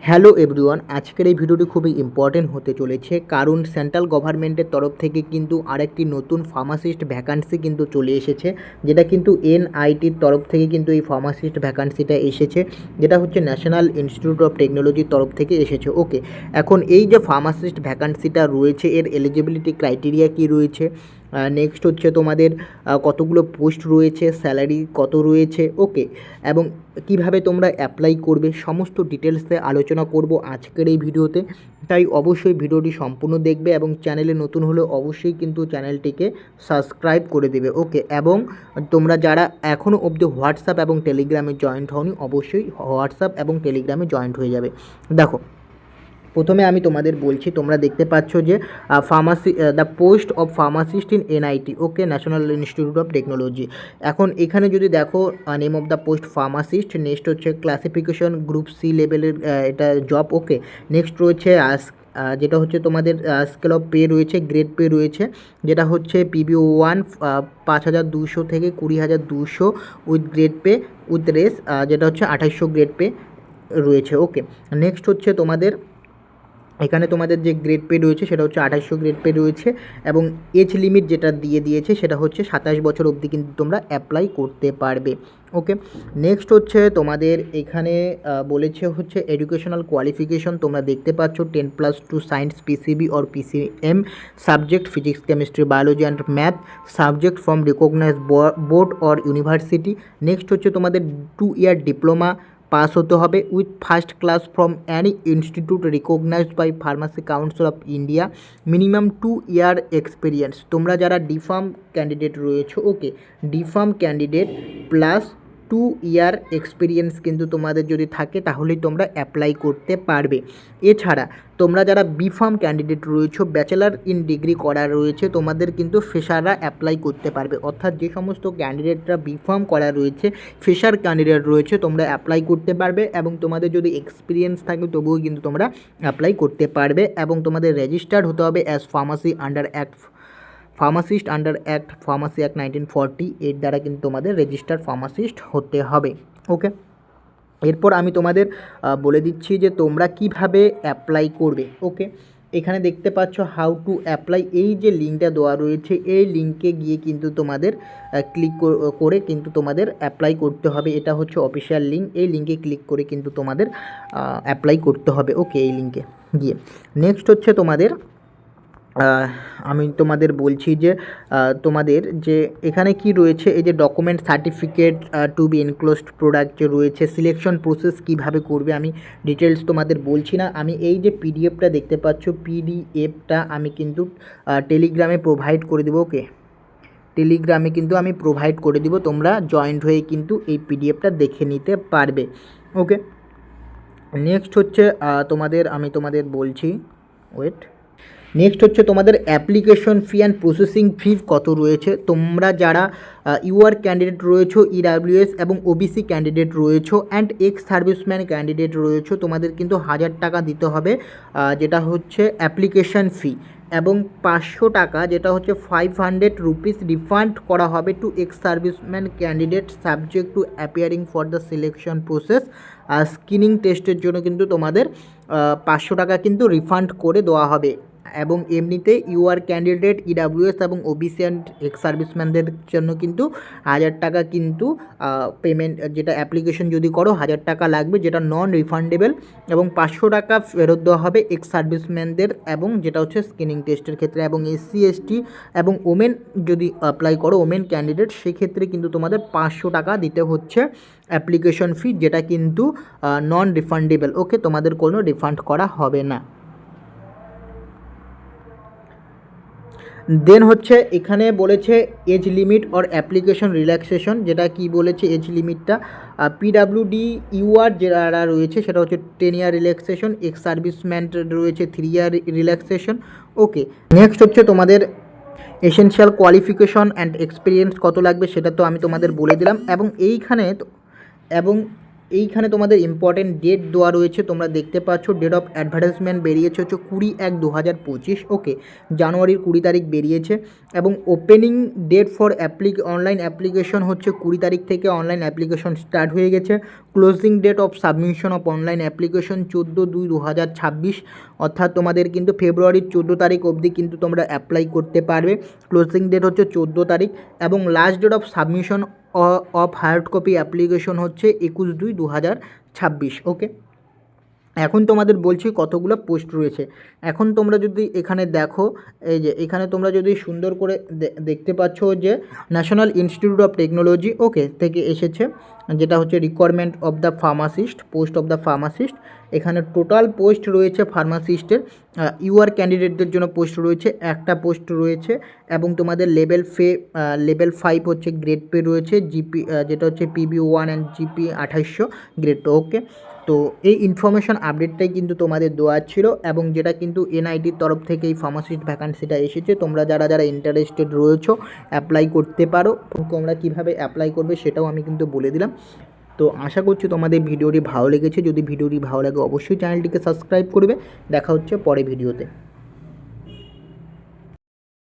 Hello everyone, আজকের এই ভিডিওটি খুবই ইম্পর্টেন্ট হতে চলেছে, কারণ সেন্ট্রাল গভর্নমেন্টের তরফ থেকে কিন্তু আরেকটি নতুন ফার্মাসিস্ট ভ্যাকান্সি কিন্তু চলে এসেছে, যেটা কিন্তু এনআইটির তরফ থেকে কিন্তু এই ফার্মাসিস্ট ভ্যাকান্সিটা এসেছে, যেটা হচ্ছে ন্যাশনাল ইনস্টিটিউট অফ টেকনোলজির তরফ থেকে এসেছে। ওকে, এখন এই যে ফার্মাসিস্ট ভ্যাকান্সিটা রয়েছে, এর এলিজিবিলিটি ক্রাইটেরিয়া কী রয়েছে, নেক্সট হচ্ছে তোমাদের কতগুলো পোস্ট রয়েছে, স্যালারি কত রয়েছে, ওকে, এবং কিভাবে তোমরা অ্যাপ্লাই করবে, সমস্ত ডিটেলসে আলোচনা করব আজকের এই ভিডিওতে। তাই অবশ্যই ভিডিওটি সম্পূর্ণ দেখবে এবং চ্যানেলে নতুন হলে অবশ্যই কিন্তু চ্যানেলটিকে সাবস্ক্রাইব করে দেবে। ওকে, এবং তোমরা যারা এখনও অবধি হোয়াটসঅ্যাপ এবং টেলিগ্রামে জয়েন্ট হওনি, অবশ্যই হোয়াটসঅ্যাপ এবং টেলিগ্রামে জয়েন্ট হয়ে যাবে। দেখো, প্রথমে আমি তোমাদের বলছি, তোমরা দেখতে পাচ্ছ যে pharmacy the post of pharmacist in NIT, okay, national institute of technology. এখন এখানে যদি দেখো name of the post pharmacist, next হচ্ছে ক্লাসিফিকেশন গ্রুপ সি লেভেলের এটা জব। ওকে, নেক্সট রয়েছে যেটা হচ্ছে তোমাদের স্কেল অফ পে রয়েছে, গ্রেড পে রয়েছে, যেটা হচ্ছে PBO1 5,200 থেকে 20,200 with grade pay with race, যেটা হচ্ছে 2800 গ্রেড পে রয়েছে। ওকে, নেক্সট হচ্ছে তোমাদের এখানে তোমাদের যে গ্রেড পে রয়েছে সেটা হচ্ছে 2800 গ্রেড পে রয়েছে, এবং এজ লিমিট যেটা দিয়েছে সেটা হচ্ছে 27 বছর অবধি কিন্তু তোমরা অ্যাপ্লাই করতে পারবে। ওকে, নেক্সট হচ্ছে তোমাদের এখানে বলেছে হচ্ছে এডুকেশনাল কোয়ালিফিকেশন, তোমরা দেখতে পাচ্ছ 10+2 science PCB or PCM subject physics chemistry biology and math subject from recognise board or university. Next হচ্ছে তোমাদের 2 ইয়ার ডিপ্লোমা পাস হতে হবে with first class from any institute recognised by pharmacy council of India, minimum 2 year experience. তোমরা যারা D pharm candidate রয়েছে, okay, D pharm candidate plus 2 year experience কিন্তু তোমাদের যদি থাকে তাহলেই তোমরা অ্যাপ্লাই করতে পারবে। এছাড়া তোমরা যারা বিফার্ম ক্যান্ডিডেট রয়েছে, ব্যাচেলার ইন ডিগ্রি করা রয়েছে, তোমাদের কিন্তু ফ্রেশাররা অ্যাপ্লাই করতে পারবে। অর্থাৎ যে সমস্ত ক্যান্ডিডেটরা বিফার্ম করা রয়েছে, ফ্রেশার ক্যান্ডিডেট রয়েছে, তোমরা অ্যাপ্লাই করতে পারবে, এবং তোমাদের যদি এক্সপিরিয়েন্স থাকে তবুও কিন্তু তোমরা অ্যাপ্লাই করতে পারবে, এবং তোমাদের রেজিস্টার্ড হতে হবে as pharmacist under act pharmacy act 1940 এর দ্বারা কিন্তু তোমাদের রেজিস্টার্ড ফার্মাসিস্ট হতে হবে। ওকে, এরপর আমি তোমাদের বলে দিচ্ছি যে তোমরা কিভাবে অ্যাপ্লাই করবে। ওকে, এখানে দেখতে পাচ্ছ হাউ টু অ্যাপ্লাই, এই যে লিঙ্কটা দেওয়া রয়েছে এই লিঙ্কে গিয়ে কিন্তু তোমাদের ক্লিক করে কিন্তু তোমাদের অ্যাপ্লাই করতে হবে। এটা হচ্ছে অফিসিয়াল লিঙ্ক, এই লিঙ্কে ক্লিক করে কিন্তু তোমাদের অ্যাপ্লাই করতে হবে। ওকে, এই লিঙ্কে গিয়ে নেক্সট হচ্ছে তোমাদের আমি তোমাদের বলছি যে তোমাদের যে এখানে কি রয়েছে, এই যে document certificate to be enclosed product যে রয়েছে, সিলেকশন প্রসেস কিভাবে করবে আমি ডিটেলস তোমাদের বলছি না। আমি এই যে পিডিএফটা দেখতে পাচ্ছ, পিডিএফটা আমি কিন্তু টেলিগ্রামে প্রোভাইড করে দেবো। ওকে, টেলিগ্রামে কিন্তু আমি প্রোভাইড করে দিব, তোমরা জয়েন্ট হয়ে কিন্তু এই পিডিএফটা দেখে নিতে পারবে। ওকে, নেক্সট হচ্ছে আমি তোমাদের বলছি, ওয়েট, নেক্সট হচ্ছে তোমাদের application fee and processing fee কত রয়েছে। তোমরা যারা ইউআর ক্যান্ডিডেট রয়েছো, EWS এবং OBC ক্যান্ডিডেট রয়েছো, অ্যান্ড এক্স সার্ভিসম্যান ক্যান্ডিডেট রয়েছো, তোমাদের কিন্তু 1000 টাকা দিতে হবে, যেটা হচ্ছে অ্যাপ্লিকেশন ফি, এবং 500 টাকা যেটা হচ্ছে 500 রুপিস রিফান্ড করা হবে to ex serviceman candidate subject to appearing for the selection process. Screening টেস্টের জন্য কিন্তু তোমাদের 500 টাকা কিন্তু রিফান্ড করে দেওয়া হবে, এবং এমনিতে ইউআর ক্যান্ডিডেট EWS এবং OBC অ্যান্ড এক্স সার্ভিসম্যানদের জন্য কিন্তু 1000 টাকা কিন্তু পেমেন্ট, যেটা অ্যাপ্লিকেশন যদি করো 1000 টাকা লাগবে, যেটা নন রিফান্ডেবল, এবং 500 টাকা ফেরত দেওয়া হবে এক্স সার্ভিসম্যানদের, এবং যেটা হচ্ছে স্ক্রিনিং টেস্টের ক্ষেত্রে। এবং SC ST এবং ওমেন যদি অ্যাপ্লাই করো, ওমেন ক্যান্ডিডেট, সেক্ষেত্রে কিন্তু তোমাদের 500 টাকা দিতে হচ্ছে অ্যাপ্লিকেশন ফি, যেটা কিন্তু নন রিফান্ডেবল। ওকে, তোমাদের কোনো রিফান্ড করা হবে না। দেন হচ্ছে এখানে বলেছে age limit or application relaxation, যেটা কি বলেছে এজ লিমিটটা, PWD ইউআর যারা রয়েছে সেটা হচ্ছে 10 ইয়ার রিল্যাক্সেশন, এক্স সার্ভিসম্যান রয়েছে 3 ইয়ার রিল্যাক্সেশন। ওকে, নেক্সট হচ্ছে তোমাদের এসেনশিয়াল কোয়ালিফিকেশন অ্যান্ড এক্সপিরিয়েন্স কত লাগবে সেটা তো আমি তোমাদের বলে দিলাম, এবং এইখানে এবং এইখানে তোমাদের ইম্পর্টেন্ট ডেট দেওয়া রয়েছে, তোমরা দেখতে পাচ্ছ ডেট অফ অ্যাডভার্টাইজমেন্ট বেরিয়েছে হচ্ছে 20/1/2025, ওকে, জানুয়ারির 20 তারিখ বেরিয়েছে। এবং opening date for online application হচ্ছে 20 তারিখ থেকে অনলাইন অ্যাপ্লিকেশন স্টার্ট হয়ে গেছে। Closing date of submission of online application 14/2/2026, অর্থাৎ তোমাদের কিন্তু ফেব্রুয়ারির 14 তারিখ অবধি কিন্তু তোমরা অ্যাপ্লাই করতে পারবে। ক্লোজিং ডেট হচ্ছে 14 তারিখ এবং last date of submission of hard copy application হচ্ছে 21/2/2026, ওকে। এখন তোমাদের বলছি কতগুলো পোস্ট রয়েছে। এখন তোমরা যদি এখানে দেখো, এই যে এখানে তোমরা যদি সুন্দর করে দেখতে পাচ্ছ যে ন্যাশনাল ইনস্টিটিউট অফ টেকনোলজি, ওকে, থেকে এসেছে, যেটা হচ্ছে requirement of the pharmacist, post of the pharmacist. এখানে টোটাল পোস্ট রয়েছে ফার্মাসিস্টের, ইউআর ক্যান্ডিডেটদের জন্য পোস্ট রয়েছে একটা পোস্ট রয়েছে। এবং তোমাদের লেভেল 5 হচ্ছে গ্রেড পে রয়েছে, জিপি যেটা হচ্ছে PB1 and GP 2800 grade pay, okay. তো এই ইনফরমেশান আপডেটটাই কিন্তু তোমাদের দেওয়া ছিল এবং যেটা কিন্তু এনআইটির তরফ থেকে এই ফার্মাসিস্ট ভ্যাকান্সিটা এসেছে। তোমরা যারা ইন্টারেস্টেড রয়েছো অ্যাপ্লাই করতে পারো। তোমরা কীভাবে অ্যাপ্লাই করবে সেটাও আমি কিন্তু বলে দিলাম। তো আশা করছি তোমাদের ভিডিওটি ভালো লেগেছে। যদি ভিডিওটি ভালো লাগে অবশ্যই চ্যানেলটিকে সাবস্ক্রাইব করবে। দেখা হচ্ছে পরে ভিডিওতে।